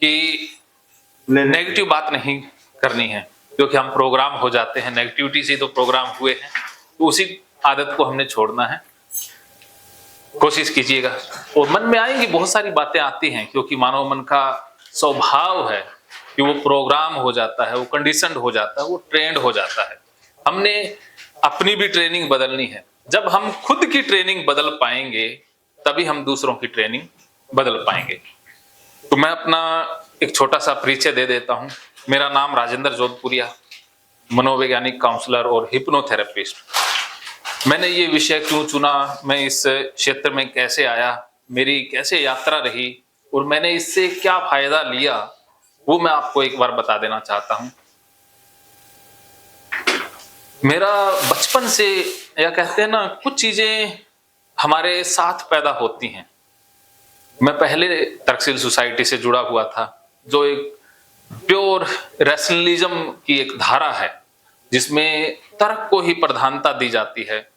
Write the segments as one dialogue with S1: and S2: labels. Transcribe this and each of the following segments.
S1: कि नेगेटिव बात नहीं करनी है, क्योंकि हम प्रोग्राम हो जाते हैं, नेगेटिविटी से तो प्रोग्राम हुए हैं, तो उसी आदत को हमने छोड़ना है। कोशिश कीजिएगा। और मन में आएंगी बहुत सारी बातें आती हैं, क्योंकि मानव मन का स्वभाव है कि वो प्रोग्राम हो जाता है, वो कंडीशनड हो जाता है, वो ट्रेंड हो जाता है। हमने अपनी भी ट्रेनिंग बदलनी है। जब हम खुद की ट्रेनिंग बदल पाएंगे तभी हम दूसरों की ट्रेनिंग बदल पाएंगे। तो मैं अपना एक छोटा सा परिचय दे देता हूं। मेरा नाम राजेंद्र जोधपुरिया, मनोवैज्ञानिक काउंसलर और हिप्नोथेरेपिस्ट। मैंने ये विषय क्यों चुना, मैं इस क्षेत्र में कैसे आया, मेरी कैसे यात्रा रही और मैंने इससे क्या फायदा लिया, वो मैं आपको एक बार बता देना चाहता हूं। मेरा बचपन से, या कहते हैं ना, कुछ चीजें हमारे साथ पैदा होती हैं। मैं पहले तर्कशील सोसाइटी से जुड़ा हुआ था, जो एक प्योर रैशनलिज्म की एक धारा है, जिसमें तर्क को ही प्रधानता दी जाती है,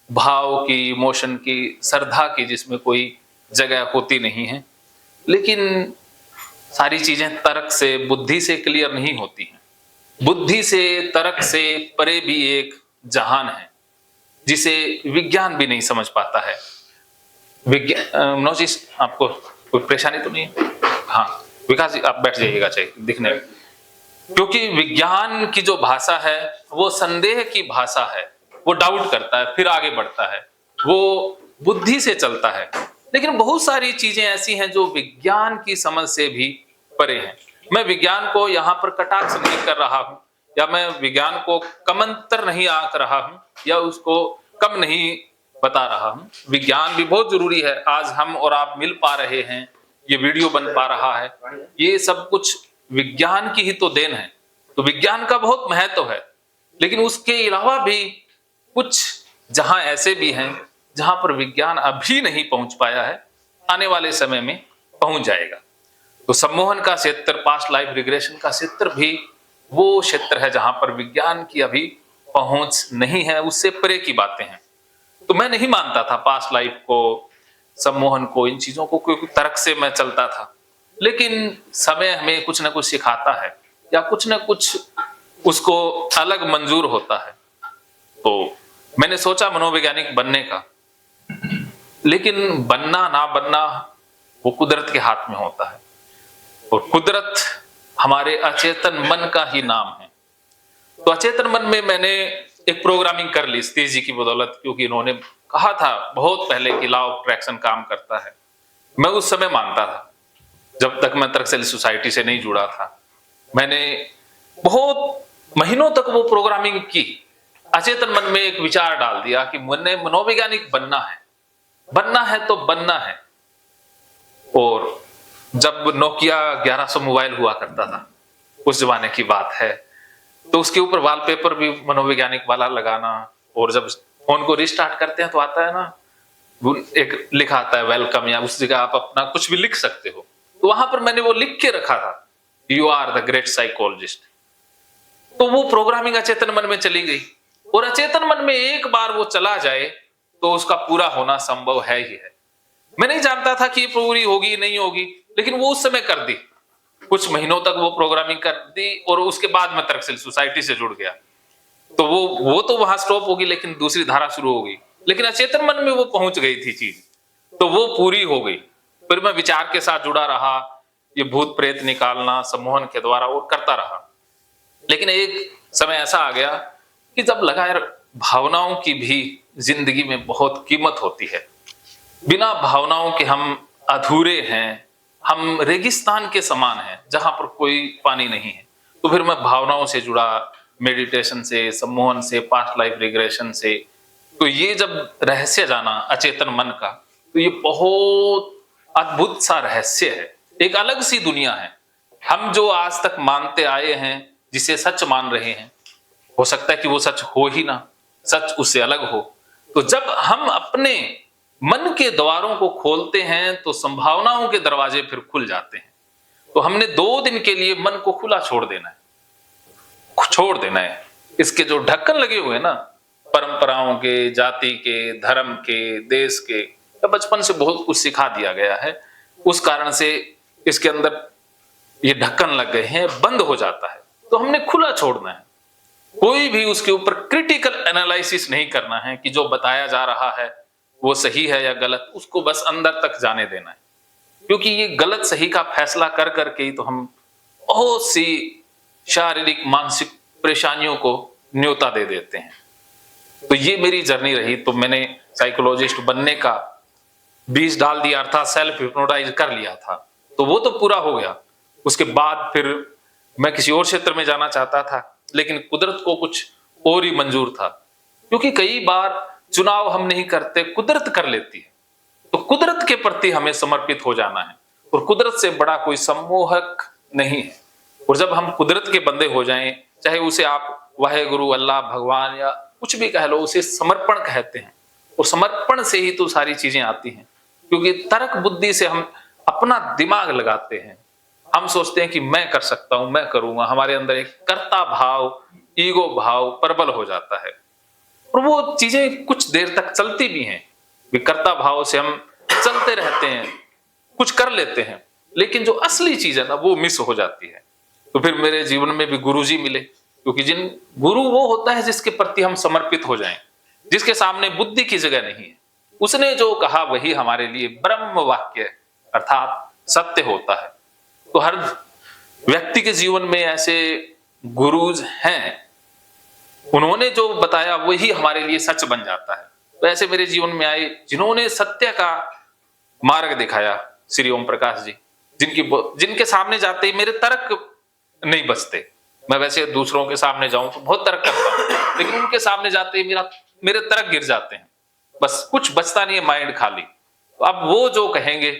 S1: भाव की, इमोशन की, श्रद्धा की जिसमें कोई जगह होती नहीं है। लेकिन सारी चीजें तर्क से, बुद्धि से क्लियर नहीं होती हैं। बुद्धि से, तर्क से परे भी एक जहान है जिसे विज्ञान भी नहीं समझ पाता है। विज्ञान नोचिस, आपको कोई परेशानी तो नहीं है? हाँ विकास जी, आप बैठ जाइएगा चाहिए दिखने में। क्योंकि विज्ञान की जो भाषा है वो संदेह की भाषा है, वो डाउट करता है फिर आगे बढ़ता है, वो बुद्धि से चलता है। लेकिन बहुत सारी चीजें ऐसी हैं जो विज्ञान की समझ से भी परे हैं। मैं विज्ञान को यहाँ पर कटाक्ष नहीं कर रहा हूं, या मैं विज्ञान को कमंतर नहीं आंक रहा हूं, या उसको कम नहीं बता रहा हूं। विज्ञान भी बहुत जरूरी है। आज हम और आप मिल पा रहे हैं, ये वीडियो बन पा रहा है, ये सब कुछ विज्ञान की ही तो देन है। तो विज्ञान का बहुत महत्व है। लेकिन उसके अलावा भी कुछ जहां ऐसे भी हैं जहां पर विज्ञान अभी नहीं पहुंच पाया है, आने वाले समय में पहुंच जाएगा। तो सम्मोहन का क्षेत्र, पास्ट लाइफ रिग्रेशन का क्षेत्र भी वो क्षेत्र है जहां पर विज्ञान की अभी पहुंच नहीं है, उससे परे की बातें हैं। तो मैं नहीं मानता था पास्ट लाइफ को, सम्मोहन को, इन चीजों को, क्योंकि तर्क से मैं चलता था। लेकिन समय हमें कुछ ना कुछ सिखाता है, या कुछ ना कुछ उसको अलग मंजूर होता है। तो मैंने सोचा मनोवैज्ञानिक बनने का, लेकिन बनना ना बनना वो कुदरत के हाथ में होता है, और कुदरत हमारे अचेतन मन का ही नाम है। तो अचेतन मन में मैंने एक प्रोग्रामिंग कर ली सतीश जी की बदौलत, क्योंकि इन्होंने कहा था बहुत पहले कि लॉ ऑफ अट्रैक्शन काम करता है। मैं उस समय मानता था, जब तक मैं तर्कशील सोसाइटी से नहीं जुड़ा था। मैंने बहुत महीनों तक वो प्रोग्रामिंग की, अचेतन मन में एक विचार डाल दिया कि मैंने मनोवैज्ञानिक बनना है, बनना है तो बनना है। और जब नोकिया 1100 मोबाइल हुआ करता था, उस जमाने की बात है, तो उसके ऊपर वॉलपेपर भी मनोवैज्ञानिक वाला लगाना, और जब फोन को रिस्टार्ट करते हैं तो आता है ना, एक लिखा आता है वेलकम, या उस जगह आप अपना कुछ भी लिख सकते हो। तो वहां पर मैंने वो लिख के रखा था, you are the great psychologist. तो वो प्रोग्रामिंग अचेतन मन में चली गई, और अचेतन मन में एक बार वो चला जाए तो उसका पूरा होना संभव है ही है। मैं नहीं जानता था कि ये पूरी होगी नहीं होगी, लेकिन वो उस समय कर दी। कुछ महीनों तक वो प्रोग्रामिंग कर दी, और उसके बाद मैं तर्कशील सोसाइटी से जुड़ गया। तो वो तो वहां स्टॉप होगी, लेकिन दूसरी धारा शुरू होगी। लेकिन अचेतन मन में वो पहुंच गई थी चीज, तो वो पूरी हो गई। फिर मैं विचार के साथ जुड़ा रहा, ये भूत प्रेत निकालना सम्मोहन के द्वारा, और करता रहा। लेकिन एक समय ऐसा आ गया कि जब लगा यार, भावनाओं की भी जिंदगी में बहुत कीमत होती है। बिना भावनाओं के हम अधूरे हैं, हम रेगिस्तान के समान हैं जहां पर कोई पानी नहीं है। तो फिर मैं भावनाओं से जुड़ा, मेडिटेशन से, सम्मोहन से, पास्ट लाइफ रिग्रेशन से। तो ये जब रहस्य जाना अचेतन मन का, तो ये बहुत अद्भुत सा रहस्य है, एक अलग सी दुनिया है। हम जो आज तक मानते आए हैं, जिसे सच मान रहे हैं, हो सकता है कि वो सच हो ही ना, सच उससे अलग हो। तो जब हम अपने मन के द्वारों को खोलते हैं तो संभावनाओं के दरवाजे फिर खुल जाते हैं। तो हमने 2 दिन के लिए मन को खुला छोड़ देना है। इसके जो ढक्कन लगे हुए ना, परंपराओं के, जाति के, धर्म के, देश के, तो बचपन से बहुत कुछ सिखा दिया गया है। उस कारण से इसके अंदर ये ढक्कन लग गए हैं, बंद हो जाता है, तो हमने खुला छोड़ना है। कोई भी उसके ऊपर क्रिटिकल एनालिसिस नहीं करना है कि जो बताया जा रहा है वो सही है या गलत, उसको बस अंदर तक जाने देना है। क्योंकि ये गलत सही का फैसला कर करके ही तो हम बहुत सी शारीरिक मानसिक परेशानियों को न्योता दे देते हैं। तो ये मेरी जर्नी रही। तो मैंने साइकोलॉजिस्ट बनने का बीज डाल दिया, अर्थात सेल्फ हिप्नोटाइज कर लिया था, तो वो तो पूरा हो गया। उसके बाद फिर मैं किसी और क्षेत्र में जाना चाहता था, लेकिन कुदरत को कुछ और ही मंजूर था। क्योंकि कई बार चुनाव हम नहीं करते, कुदरत कर लेती है। तो कुदरत के प्रति हमें समर्पित हो जाना है, और कुदरत से बड़ा कोई सम्मोहक नहीं है। और जब हम कुदरत के बंदे हो जाएं, चाहे उसे आप वाहेगुरु, अल्लाह, भगवान या कुछ भी कह लो, उसे समर्पण कहते हैं। और समर्पण से ही तो सारी चीजें आती हैं। क्योंकि तर्क बुद्धि से हम अपना दिमाग लगाते हैं, हम सोचते हैं कि मैं कर सकता हूं, मैं करूंगा, हमारे अंदर एक कर्ता भाव, ईगो भाव प्रबल हो जाता है। और वो चीजें कुछ देर तक चलती भी हैं, विकर्ता भाव से हम चलते रहते हैं, कुछ कर लेते हैं, लेकिन जो असली चीज है ना, वो मिस हो जाती है। तो फिर मेरे जीवन में भी गुरुजी मिले, क्योंकि जिन गुरु वो होता है जिसके प्रति हम समर्पित हो जाएं, जिसके सामने बुद्धि की जगह नहीं है। उसने जो कहा वही हमारे लिए ब्रह्म वाक्य अर्थात सत्य होता है। तो हर व्यक्ति के जीवन में ऐसे गुरुज हैं, उन्होंने जो बताया वही हमारे लिए सच बन जाता है। तो ऐसे मेरे जीवन में आए जिन्होंने सत्य का मार्ग दिखाया, श्री ओम प्रकाश जी, जिनके सामने जाते ही मेरे तर्क नहीं बचते। मैं वैसे दूसरों के सामने जाऊं तो बहुत तर्क करता हूं, लेकिन उनके सामने जाते ही मेरे तर्क गिर जाते हैं, बस कुछ बचता नहीं है, माइंड खाली। तो अब वो जो कहेंगे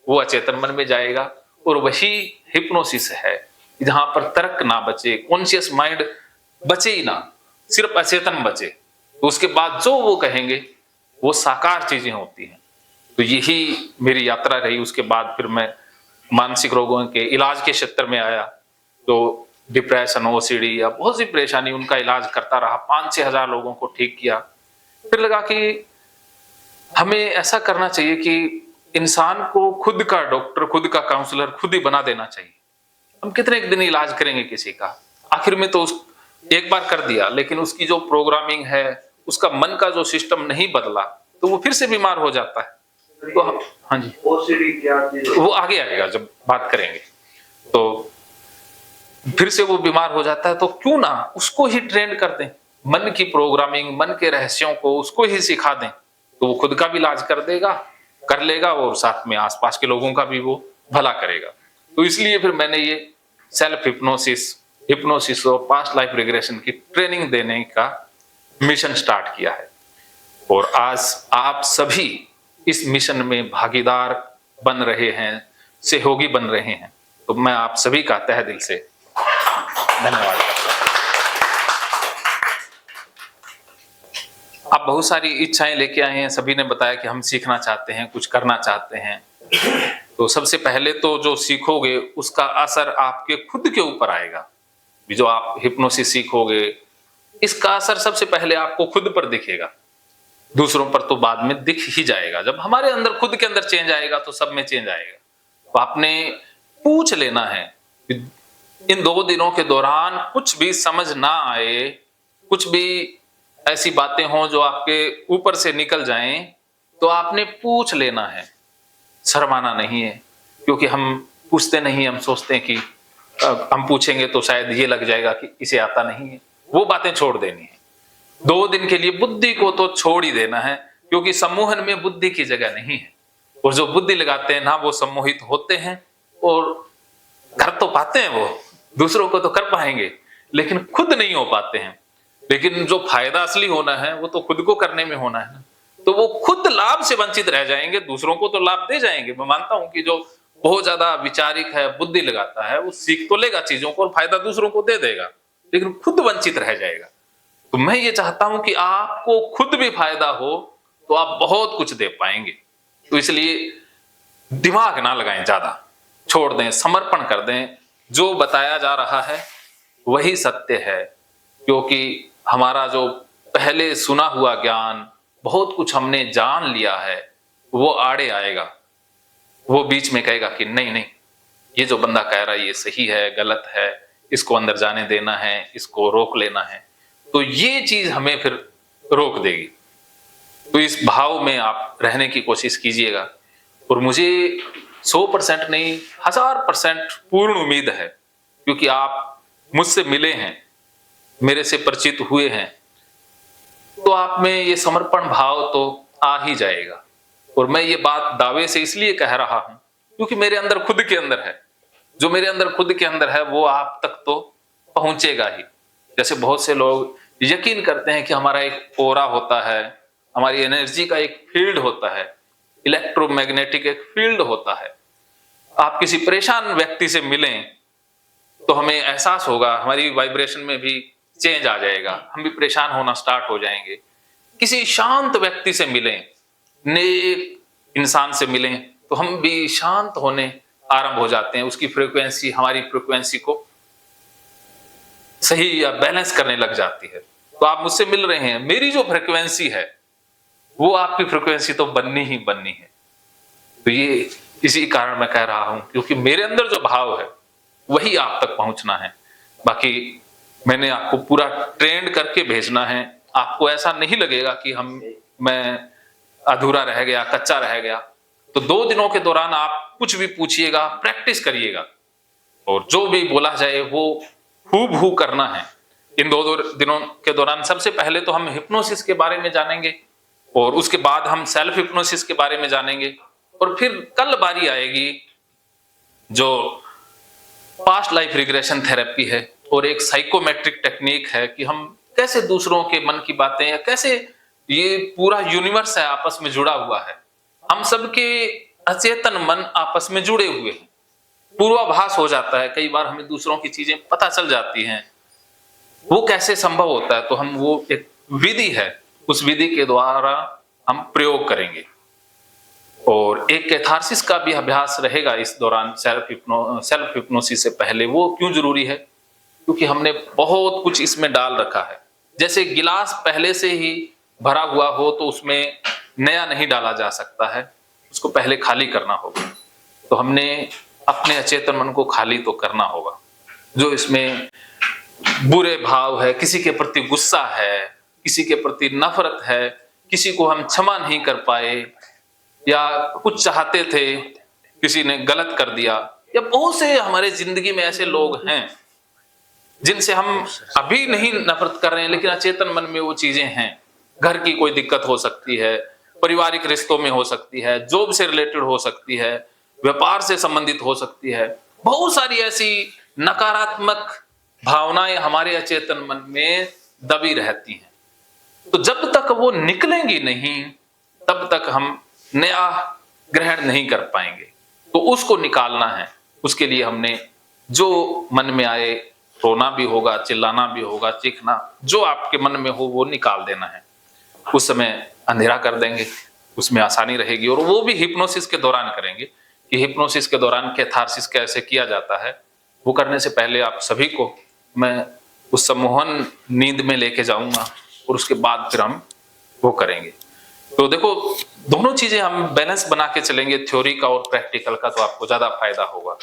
S1: वो अचेतन मन में जाएगा, और वही हिप्नोसिस है जहां पर तर्क ना बचे, कॉन्शियस माइंड बचे ही ना, सिर्फ अचेतन बचे। तो उसके बाद जो वो कहेंगे वो साकार चीजें होती हैं। तो यही मेरी यात्रा रही। उसके बाद फिर मैं मानसिक रोगों के इलाज के क्षेत्र में आया, तो डिप्रेशन, ओसीडी या बहुत सी परेशानी, उनका इलाज करता रहा, 5-6 हजार लोगों को ठीक किया। फिर लगा कि हमें ऐसा करना चाहिए कि इंसान को खुद का डॉक्टर, खुद का काउंसलर खुद ही बना देना चाहिए। हम कितने दिन इलाज करेंगे किसी का, आखिर में तो एक बार कर दिया, लेकिन उसकी जो प्रोग्रामिंग है, उसका मन का जो सिस्टम नहीं बदला, तो वो फिर से बीमार हो जाता है। तो हाँ जी, ओसीडी क्या चीज है? वो आगे आएगा जब बात करेंगे। तो फिर से वो बीमार हो जाता है, तो क्यों ना उसको ही ट्रेन कर दें, मन की प्रोग्रामिंग, मन के रहस्यों को उसको ही सिखा दें, तो वो खुद का भी इलाज कर लेगा, और साथ में आसपास के लोगों का भी वो भला करेगा। तो इसलिए फिर मैंने ये सेल्फ हिप्नोसिस और पास्ट लाइफ रिग्रेशन की ट्रेनिंग देने का मिशन स्टार्ट किया है। और आज आप सभी इस मिशन में भागीदार बन रहे हैं, सहयोगी बन रहे हैं। तो मैं आप सभी का तहे दिल से धन्यवाद करता हूं। आप बहुत सारी इच्छाएं लेके आए हैं, सभी ने बताया कि हम सीखना चाहते हैं, कुछ करना चाहते हैं। तो सबसे पहले तो जो सीखोगे उसका असर आपके खुद के ऊपर आएगा। जो आप हिप्नोसिस सीखोगे, इसका असर सबसे पहले आपको खुद पर दिखेगा, दूसरों पर तो बाद में दिख ही जाएगा। जब हमारे अंदर, खुद के अंदर चेंज आएगा तो सब में चेंज आएगा। तो आपने पूछ लेना है, इन 2 दिनों के दौरान कुछ भी समझ ना आए, कुछ भी ऐसी बातें हों जो आपके ऊपर से निकल जाएं, तो आपने पूछ लेना है, शर्माना नहीं है। क्योंकि हम पूछते नहीं, हम सोचते हैं कि हम पूछेंगे तो शायद ये लग जाएगा कि इसे आता नहीं है। वो बातें छोड़ देनी है। 2 दिन के लिए बुद्धि को तो छोड़ ही देना है, क्योंकि सम्मोहन में बुद्धि की जगह नहीं है। और जो बुद्धि लगाते हैं ना, वो सम्मोहित होते हैं, और कर तो पाते हैं, वो दूसरों को तो कर पाएंगे, लेकिन खुद नहीं हो पाते हैं। लेकिन जो फायदा असली होना है वो तो खुद को करने में होना है ना। तो वो खुद लाभ से वंचित रह जाएंगे, दूसरों को तो लाभ दे जाएंगे। मैं मानता हूं कि जो बहुत ज्यादा विचारिक है, बुद्धि लगाता है, वो सीख तो लेगा चीजों को और फायदा दूसरों को दे देगा, लेकिन खुद वंचित रह जाएगा। तो मैं ये चाहता हूं कि आपको खुद भी फायदा हो, तो आप बहुत कुछ दे पाएंगे। तो इसलिए दिमाग ना लगाएं, ज्यादा छोड़ दें, समर्पण कर दें। जो बताया जा रहा है वही सत्य है, क्योंकि हमारा जो पहले सुना हुआ ज्ञान, बहुत कुछ हमने जान लिया है, वो आड़े आएगा, वो बीच में कहेगा कि नहीं नहीं, ये जो बंदा कह रहा है ये सही है, गलत है, इसको अंदर जाने देना है, इसको रोक लेना है। तो ये चीज हमें फिर रोक देगी। तो इस भाव में आप रहने की कोशिश कीजिएगा। और मुझे 100% नहीं 1000% पूर्ण उम्मीद है, क्योंकि आप मुझसे मिले हैं, मेरे से परिचित हुए हैं, तो आप में ये समर्पण भाव तो आ ही जाएगा। और मैं ये बात दावे से इसलिए कह रहा हूं क्योंकि मेरे अंदर खुद के अंदर है, जो मेरे अंदर खुद के अंदर है वो आप तक तो पहुंचेगा ही। जैसे बहुत से लोग यकीन करते हैं कि हमारा एक ओरा होता है, हमारी एनर्जी का एक फील्ड होता है, इलेक्ट्रोमैग्नेटिक एक फील्ड होता है। आप किसी परेशान व्यक्ति से मिलें तो हमें एहसास होगा, हमारी वाइब्रेशन में भी चेंज आ जाएगा, हम भी परेशान होना स्टार्ट हो जाएंगे। किसी शांत व्यक्ति से मिलें, नेक इंसान से मिलें, तो हम भी शांत होने आरंभ हो जाते हैं। उसकी फ्रीक्वेंसी हमारी फ्रीक्वेंसी को सही या बैलेंस करने लग जाती है। तो आप मुझसे मिल रहे हैं, मेरी जो फ्रीक्वेंसी है वो आपकी फ्रीक्वेंसी तो बननी ही बननी है। तो ये इसी कारण मैं कह रहा हूं, क्योंकि मेरे अंदर जो भाव है वही आप तक पहुंचना है। बाकी मैंने आपको पूरा ट्रेंड करके भेजना है। आपको ऐसा नहीं लगेगा कि मैं अधूरा रह गया, कच्चा रह गया। तो 2 दिनों के दौरान आप कुछ भी पूछिएगा, प्रैक्टिस करिएगा, और जो भी बोला जाए वो हूबहू करना है। इन 2 दिनों के दौरान सबसे पहले तो हम हिप्नोसिस के बारे में जानेंगे, और उसके बाद हम सेल्फ हिप्नोसिस के बारे में जानेंगे, और फिर कल बारी आएगी जो पास्ट लाइफ रिग्रेशन थेरेपी है, और एक साइकोमेट्रिक टेक्निक है कि हम कैसे दूसरों के मन की बातें, या कैसे ये पूरा यूनिवर्स है आपस में जुड़ा हुआ है, हम सबके अचेतन मन आपस में जुड़े हुए हैं। पूर्वाभास हो जाता है, कई बार हमें दूसरों की चीजें पता चल जाती हैं। वो कैसे संभव होता है? तो हम वो एक विधि है, उस विधि के द्वारा हम प्रयोग करेंगे। और एक कैथारसिस का भी अभ्यास रहेगा इस दौरान, सेल्फ हिप्नोसिस से पहले। वो क्यों जरूरी है? क्योंकि हमने बहुत कुछ इसमें डाल रखा है। जैसे गिलास पहले से ही भरा हुआ हो तो उसमें नया नहीं डाला जा सकता है, उसको पहले खाली करना होगा। तो हमने अपने अचेतन मन को खाली तो करना होगा। जो इसमें बुरे भाव है, किसी के प्रति गुस्सा है, किसी के प्रति नफरत है, किसी को हम क्षमा नहीं कर पाए, या कुछ चाहते थे किसी ने गलत कर दिया, या बहुत से हमारे जिंदगी में ऐसे लोग हैं जिनसे हम अभी नहीं नफरत कर रहे हैं, लेकिन अचेतन मन में वो चीजें हैं। घर की कोई दिक्कत हो सकती है, पारिवारिक रिश्तों में हो सकती है, जॉब से रिलेटेड हो सकती है, व्यापार से संबंधित हो सकती है। बहुत सारी ऐसी नकारात्मक भावनाएं हमारे अचेतन मन में दबी रहती हैं। तो जब तक वो निकलेंगी नहीं, तब तक हम नया ग्रहण नहीं कर पाएंगे। तो उसको निकालना है। उसके लिए हमने जो मन में आए, रोना भी होगा, चिल्लाना भी होगा, चीखना, जो आपके मन में हो वो निकाल देना है। उस समय अंधेरा कर देंगे, उसमें आसानी रहेगी। और वो भी हिप्नोसिस के दौरान करेंगे, कि हिप्नोसिस के दौरान कैथारसिस कैसे किया जाता है। वो करने से पहले आप सभी को मैं उस सम्मोहन नींद में लेके जाऊंगा, और उसके बाद फिर हम वो करेंगे। तो देखो, दोनों चीजें हम बैलेंस बना के चलेंगे, थ्योरी का और प्रैक्टिकल का, तो आपको ज्यादा फायदा होगा।